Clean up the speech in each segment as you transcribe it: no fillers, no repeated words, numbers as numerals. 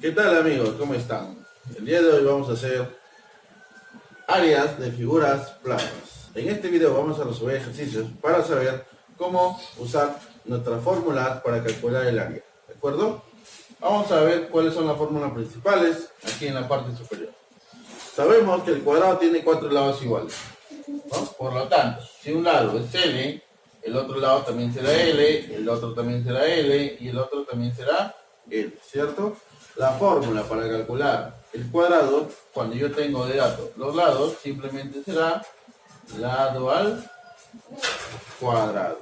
¿Qué tal amigos? ¿Cómo están? El día de hoy vamos a hacer áreas de figuras planas. En este video vamos a resolver ejercicios para saber cómo usar nuestra fórmula para calcular el área. ¿De acuerdo? Vamos a ver cuáles son las fórmulas principales aquí en la parte superior. Sabemos que el cuadrado tiene 4 lados iguales, ¿no? Por lo tanto, si un lado es L, el otro lado también será L, el otro también será L y el otro también será L, ¿cierto? La fórmula para calcular el cuadrado, cuando yo tengo de datos los lados, simplemente será lado al cuadrado.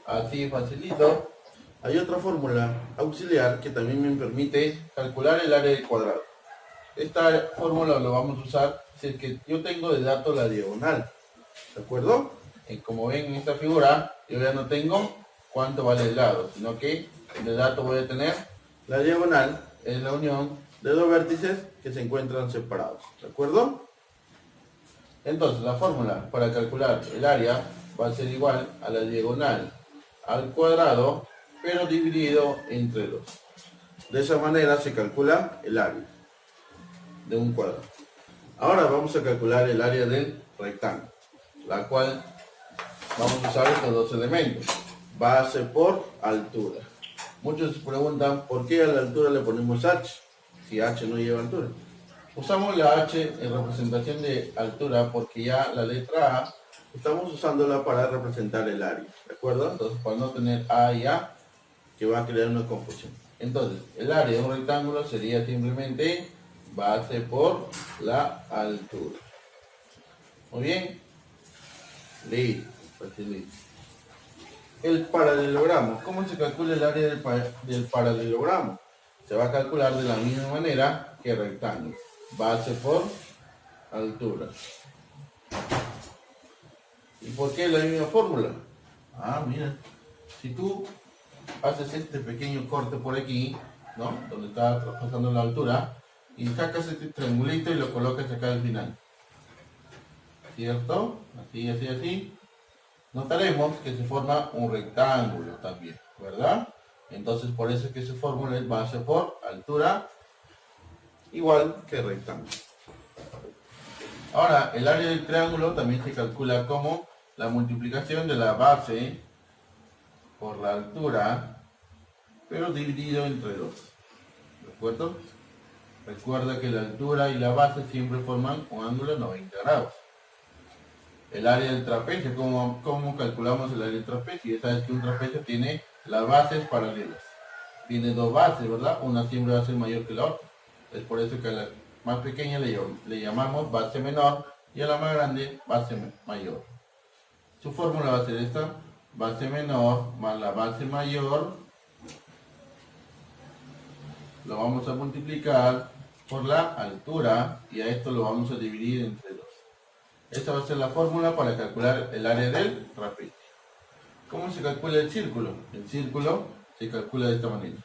Así facilito. Hay otra fórmula auxiliar que también me permite calcular el área del cuadrado. Esta fórmula lo vamos a usar si es que yo tengo de dato la diagonal. ¿De acuerdo? Como ven en esta figura, yo ya no tengo cuánto vale el lado, sino que de dato voy a tener la diagonal, es la unión de dos vértices que se encuentran separados. ¿De acuerdo? Entonces, la fórmula para calcular el área va a ser igual a la diagonal al cuadrado, pero dividido entre 2. De esa manera se calcula el área de un cuadrado. Ahora vamos a calcular el área del rectángulo, la cual vamos a usar estos dos elementos, base por altura. Muchos se preguntan por qué a la altura le ponemos h, si h no lleva altura. Usamos la h en representación de altura porque ya la letra a estamos usándola para representar el área, ¿de acuerdo? Entonces, para no tener a y a, que va a crear una confusión. Entonces, el área de un rectángulo sería simplemente base por la altura. Muy bien. Listo. Facilito. El paralelogramo. ¿Cómo se calcula el área del paralelogramo? Se va a calcular de la misma manera que el rectángulo. Base por altura. ¿Y por qué la misma fórmula? Ah, mira. Si tú haces este pequeño corte por aquí, ¿no? Donde está traspasando la altura, y sacas este triangulito y lo colocas acá al final. ¿Cierto? Así, así, así. Notaremos que se forma un rectángulo también, ¿verdad? Entonces por eso es que su fórmula es base por altura igual que rectángulo. Ahora, el área del triángulo también se calcula como la multiplicación de la base por la altura, pero dividido entre 2. ¿De acuerdo? Recuerda que la altura y la base siempre forman un ángulo de 90 grados. El área del trapecio, ¿cómo calculamos el área del trapecio? Ya sabes que un trapecio tiene las bases paralelas. Tiene dos bases, ¿verdad? Una siempre va a ser mayor que la otra. Es por eso que a la más pequeña le llamamos base menor y a la más grande base mayor. Su fórmula va a ser esta: base menor más la base mayor. Lo vamos a multiplicar por la altura y a esto lo vamos a dividir entre 2. Esta va a ser la fórmula para calcular el área del trapecio. ¿Cómo se calcula el círculo? El círculo se calcula de esta manera.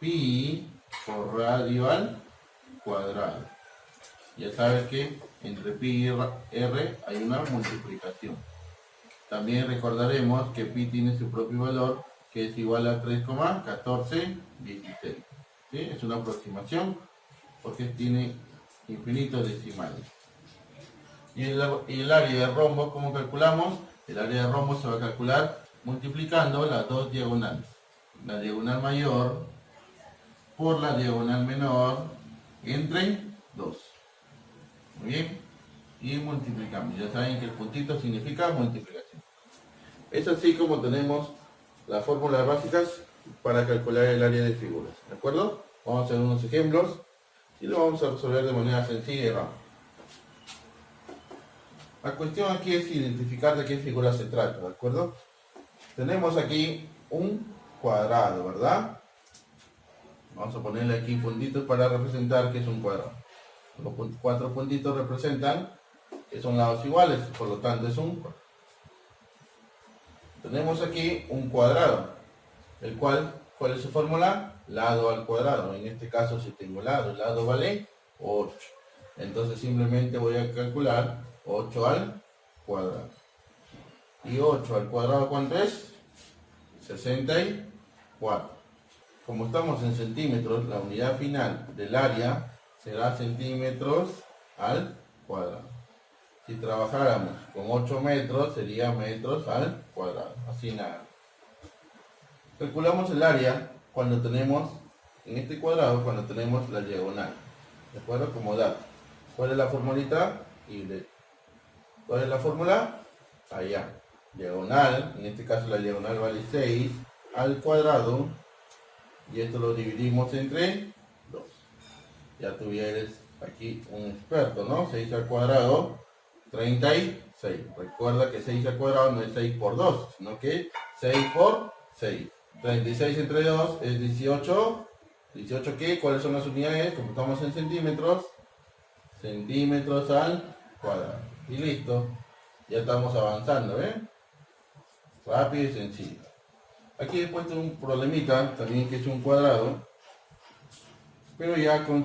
Pi por radio al cuadrado. Ya sabes que entre pi y r hay una multiplicación. También recordaremos que pi tiene su propio valor, que es igual a 3,1416. ¿Sí? Es una aproximación porque tiene infinitos decimales. Y el área de rombo, ¿cómo calculamos? El área de rombo se va a calcular multiplicando las dos diagonales. La diagonal mayor por la diagonal menor entre 2. Muy bien. Y multiplicamos. Ya saben que el puntito significa multiplicación. Es así como tenemos las fórmulas básicas para calcular el área de figuras. ¿De acuerdo? Vamos a hacer unos ejemplos y lo vamos a resolver de manera sencilla y rápida. La cuestión aquí es identificar de qué figura se trata, ¿de acuerdo? Tenemos aquí un cuadrado, ¿verdad? Vamos a ponerle aquí puntitos para representar que es un cuadrado. Los 4 puntitos representan que son lados iguales, por lo tanto es un cuadrado. Tenemos aquí un cuadrado, el cual, ¿cuál es su fórmula? Lado al cuadrado. En este caso, si tengo lado, el lado vale 8. Entonces simplemente voy a calcular 8 al cuadrado. ¿Y 8 al cuadrado cuánto es? 64. como estamos en centímetros, la unidad final del área será centímetros al cuadrado. Si trabajáramos con 8 metros, sería metros al cuadrado, así nada. Calculamos el área cuando tenemos, en este cuadrado, cuando tenemos la diagonal. ¿De acuerdo? Como dato. ¿Cuál es la formulita? ¿Cuál es la fórmula? Allá. Diagonal, en este caso la diagonal vale 6 al cuadrado. Y esto lo dividimos entre 2. Ya tuvieres aquí un experto, ¿no? 6 al cuadrado, 36. Recuerda que 6 al cuadrado no es 6 por 2, sino que 6 por 6. 36 entre 2 es 18. ¿18 qué? ¿Cuáles son las unidades? Como estamos en centímetros, centímetros al cuadrado. Y listo. Ya estamos avanzando, ¿eh? Rápido y sencillo. Aquí he puesto un problemita también que es un cuadrado, pero ya con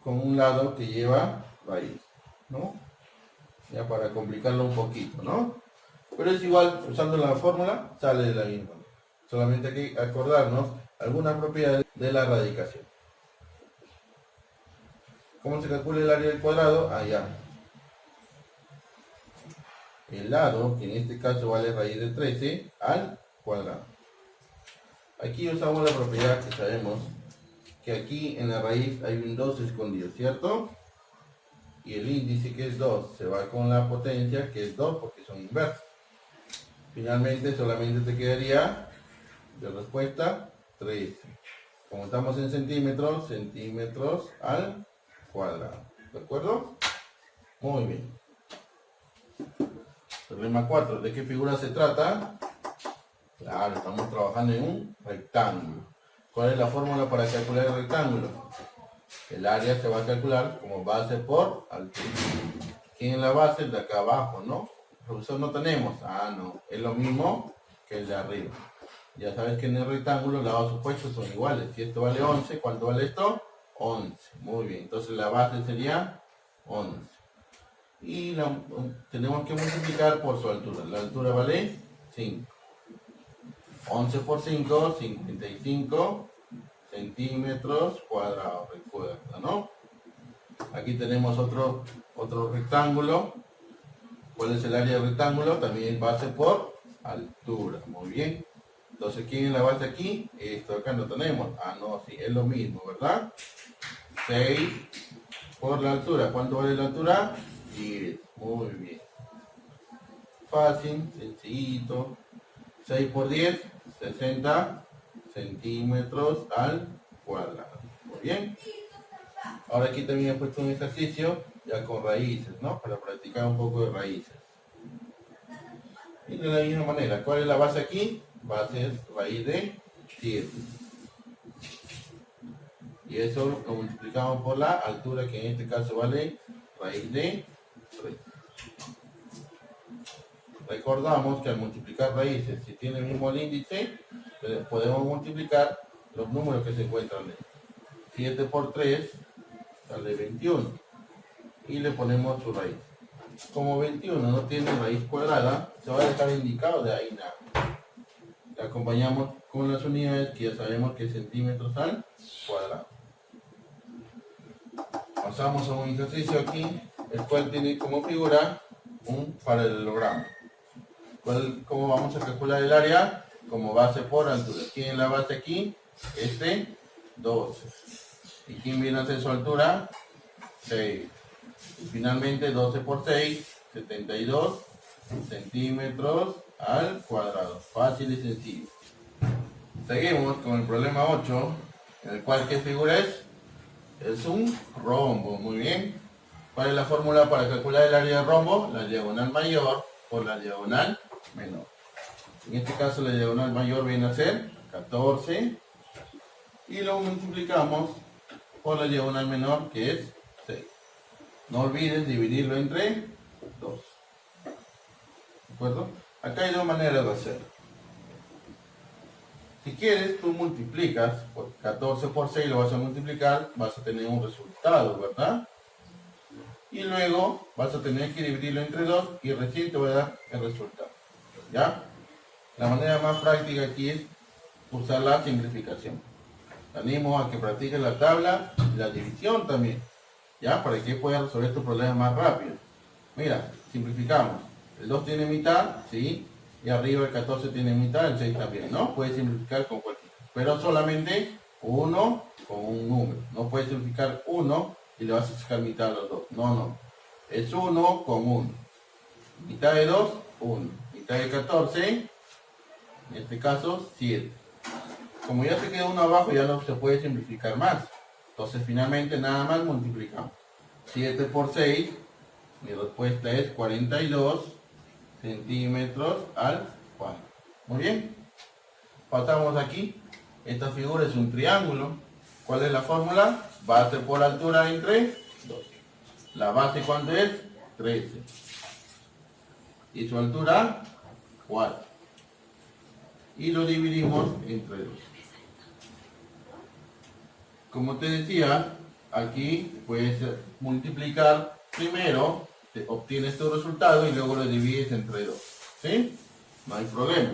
un lado que lleva raíz, ¿no? Ya para complicarlo un poquito, ¿no? Pero es igual, usando la fórmula, sale de la misma. Solamente hay que acordarnos algunas propiedades de la radicación. ¿Cómo se calcula el área del cuadrado? Allá. El lado, que en este caso vale raíz de 13, al cuadrado. Aquí usamos la propiedad que sabemos que aquí en la raíz hay un 2 escondido, ¿cierto? Y el índice, que es 2, se va con la potencia, que es 2, porque son inversos. Finalmente solamente te quedaría de respuesta 13. Como estamos en centímetros, centímetros al cuadrado. ¿De acuerdo? Muy bien. Problema 4. ¿De qué figura se trata? Claro, estamos trabajando en un rectángulo. ¿Cuál es la fórmula para calcular el rectángulo? El área se va a calcular como base por altura. ¿Quién es la base? El de acá abajo, ¿no? Profesor, no tenemos. Ah, no. Es lo mismo que el de arriba. Ya sabes que en el rectángulo los lados opuestos son iguales. Si esto vale 11, ¿cuánto vale esto? 11. Muy bien. Entonces la base sería 11. Y tenemos que multiplicar por su altura. La altura vale 5. 11 por 5, 55 centímetros cuadrados, recuerda, ¿no? Aquí tenemos otro rectángulo. ¿Cuál es el área del rectángulo? También base por altura, muy bien. Entonces, ¿quién es la base aquí? Esto acá no tenemos. Ah, no, sí, es lo mismo, ¿verdad? 6 por la altura. ¿Cuánto vale la altura? 10, muy bien. Fácil, sencillito. 6 por 10, 60 centímetros al cuadrado. Muy bien. Ahora aquí también he puesto un ejercicio ya con raíces, ¿no? Para practicar un poco de raíces. Y de la misma manera, ¿cuál es la base aquí? Base es raíz de 7. Y eso lo multiplicamos por la altura, que en este caso vale raíz de 3. Recordamos que al multiplicar raíces, si tiene el mismo índice, podemos multiplicar los números que se encuentran en 7 por 3 sale 21. Y le ponemos su raíz. Como 21 no tiene raíz cuadrada, se va a dejar indicado de ahí nada. Le acompañamos con las unidades que ya sabemos que es centímetros al cuadrado. Pasamos a un ejercicio aquí, el cual tiene como figura un paralelogramo. ¿Cómo vamos a calcular el área? Como base por altura. ¿Quién es la base aquí? 12. ¿Y quién viene a ser su altura? 6. Y finalmente 12 por 6, 72 centímetros al cuadrado. Fácil y sencillo. Seguimos con el problema 8, en el cual ¿qué figura es? Es un rombo. Muy bien. ¿Cuál es la fórmula para calcular el área del rombo? La diagonal mayor por la diagonal menor. En este caso la diagonal mayor viene a ser 14 y lo multiplicamos por la diagonal menor, que es 6. No olvides dividirlo entre 2. ¿De acuerdo? Acá hay dos maneras de hacerlo. Si quieres, tú multiplicas por 14 por 6, lo vas a multiplicar, vas a tener un resultado, ¿verdad? Y luego vas a tener que dividirlo entre 2 y recién te va a dar el resultado. ¿Ya? La manera más práctica aquí es usar la simplificación. Te animo a que practiques la tabla y la división también, ¿ya? Para que puedas resolver tu problema más rápido. Mira, simplificamos. El 2 tiene mitad, ¿sí? Y arriba el 14 tiene mitad, el 6 también, ¿no? Puedes simplificar con cualquier, pero solamente uno con un número. No puedes simplificar 1 y le vas a sacar mitad a los dos. No, no. Es 1 con 1. Mitad de 2, 1. Mitad de 14, en este caso, 7. Como ya se queda uno abajo, ya no se puede simplificar más. Entonces, finalmente, nada más multiplicamos. 7 por 6, mi respuesta es 42 centímetros al cuadrado. Muy bien. Pasamos aquí. Esta figura es un triángulo. ¿Cuál es la fórmula? Base por altura entre 2. La base, ¿cuánto es? 13. Y su altura, 4. Y lo dividimos entre 2. Como te decía, aquí puedes multiplicar primero, obtienes tu resultado y luego lo divides entre 2. ¿Sí? No hay problema.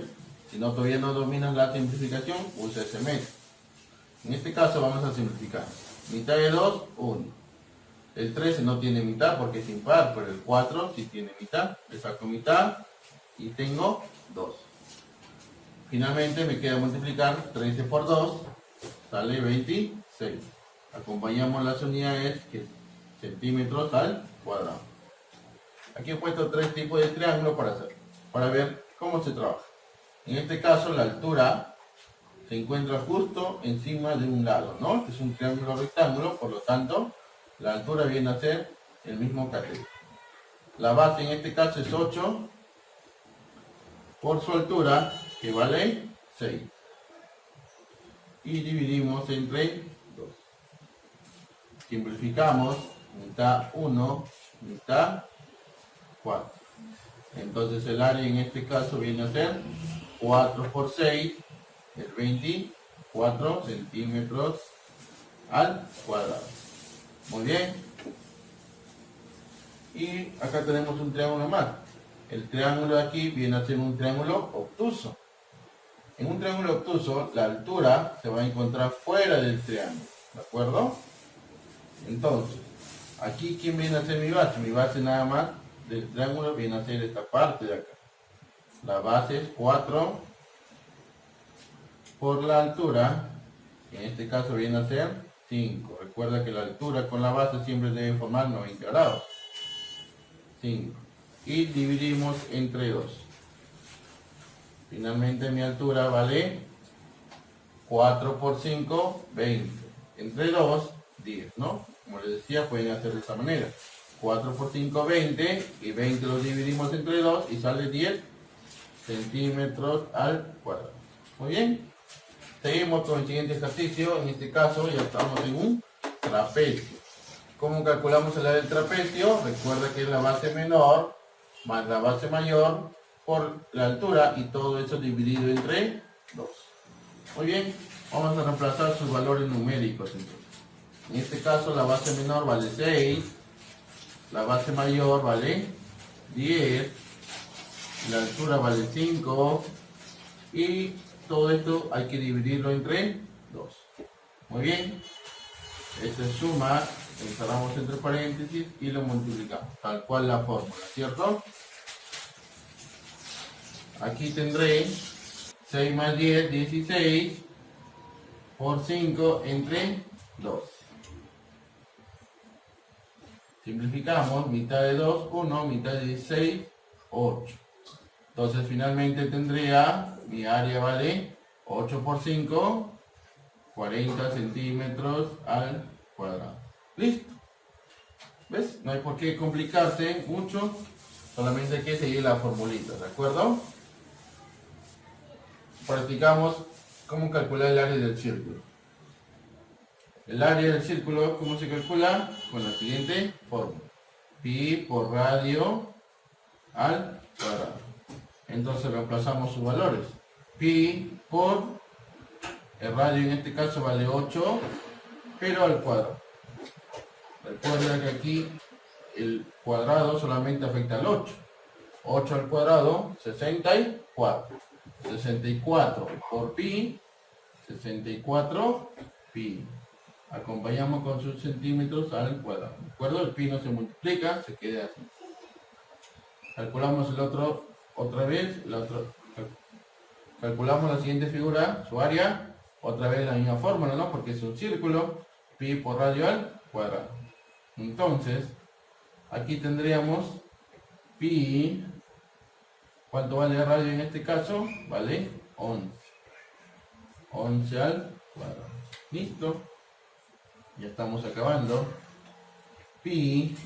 Si no, todavía no dominas la simplificación, usa ese método. En este caso vamos a simplificar. Mitad de 2, 1. El 13 no tiene mitad porque es impar, pero el 4 sí tiene mitad. Le saco mitad y tengo 2. Finalmente me queda multiplicar 13 por 2, sale 26. Acompañamos las unidades que es centímetros al cuadrado. Aquí he puesto 3 tipos de triángulos para ver cómo se trabaja. En este caso la altura se encuentra justo encima de un lado, ¿no? Este es un triángulo rectángulo, por lo tanto la altura viene a ser el mismo cateto. La base en este caso es 8 por su altura, que vale 6. Y dividimos entre 2. Simplificamos, mitad 1, mitad 4. Entonces el área en este caso viene a ser 4 por 6, es 24 centímetros al cuadrado. Muy bien. Y acá tenemos un triángulo más. El triángulo de aquí viene a ser un triángulo obtuso. En un triángulo obtuso, la altura se va a encontrar fuera del triángulo. ¿De acuerdo? Entonces, aquí, ¿quién viene a ser mi base? Mi base nada más del triángulo viene a ser esta parte de acá. La base es 4 por la altura, en este caso viene a ser 5. Recuerda que la altura con la base siempre debe formar 90 grados. 5. Y dividimos entre 2. Finalmente mi altura vale 4 por 5, 20. Entre 2, 10, ¿no? Como les decía, pueden hacer de esta manera. 4 por 5, 20. Y 20 lo dividimos entre 2 y sale 10 centímetros al cuadrado. Muy bien. Seguimos con el siguiente ejercicio. En este caso ya estamos en un trapecio. ¿Cómo calculamos el área del trapecio? Recuerda que es la base menor más la base mayor por la altura y todo eso dividido entre 2. Muy bien, vamos a reemplazar sus valores numéricos entonces. En este caso la base menor vale 6, la base mayor vale 10, la altura vale 5 y todo esto hay que dividirlo entre 2. Muy bien, esto es suma, encerramos entre paréntesis y lo multiplicamos, tal cual la fórmula, ¿cierto? Aquí tendré 6 más 10, 16, por 5 entre 2. Simplificamos, mitad de 2, 1, mitad de 16, 8. Entonces finalmente tendría, mi área vale 8 por 5, 40 centímetros al cuadrado. ¿Listo? ¿Ves? No hay por qué complicarse mucho, solamente hay que seguir la formulita, ¿de acuerdo? Practicamos cómo calcular el área del círculo. El área del círculo, ¿cómo se calcula? Con la siguiente fórmula. Pi por radio al cuadrado. Entonces reemplazamos sus valores. Pi por, el radio en este caso vale 8, pero al cuadrado. Recuerda que aquí el cuadrado solamente afecta al 8. 8 al cuadrado, 64. 64 por pi, 64 pi. Acompañamos con sus centímetros al cuadrado. ¿De acuerdo? El pi no se multiplica, se queda así. Calculamos el otro otra vez. Calculamos la siguiente figura, su área. Otra vez la misma fórmula, ¿no? Porque es un círculo. Pi por radio al cuadrado. Entonces, aquí tendríamos pi. ¿Cuánto vale radio en este caso? Vale 11. 11 al cuadrado. ¿Listo? Ya estamos acabando. Pi,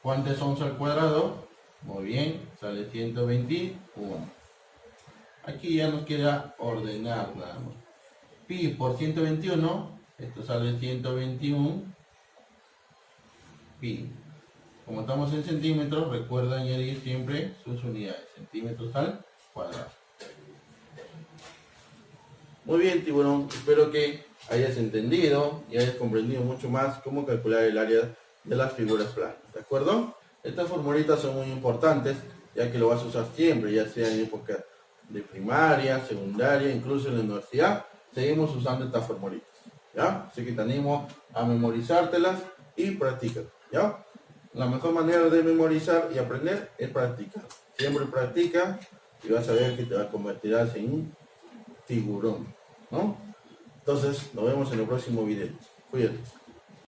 ¿cuánto es 11 al cuadrado? Muy bien, sale 121. Aquí ya nos queda ordenar nada más. Pi por 121, esto sale 121 pi. Como estamos en centímetros, recuerda añadir siempre sus unidades, centímetros al cuadrado. Muy bien, tiburón, espero que hayas entendido y hayas comprendido mucho más cómo calcular el área de las figuras planas, ¿de acuerdo? Estas formulitas son muy importantes, ya que lo vas a usar siempre, ya sea en época de primaria, secundaria, incluso en la universidad, seguimos usando estas formulitas, ¿ya? Así que te animo a memorizártelas y practicar, ¿ya? La mejor manera de memorizar y aprender es practicar. Siempre practica y vas a ver que te convertirás en un tiburón, ¿no? Entonces, nos vemos en el próximo video. Cuídate.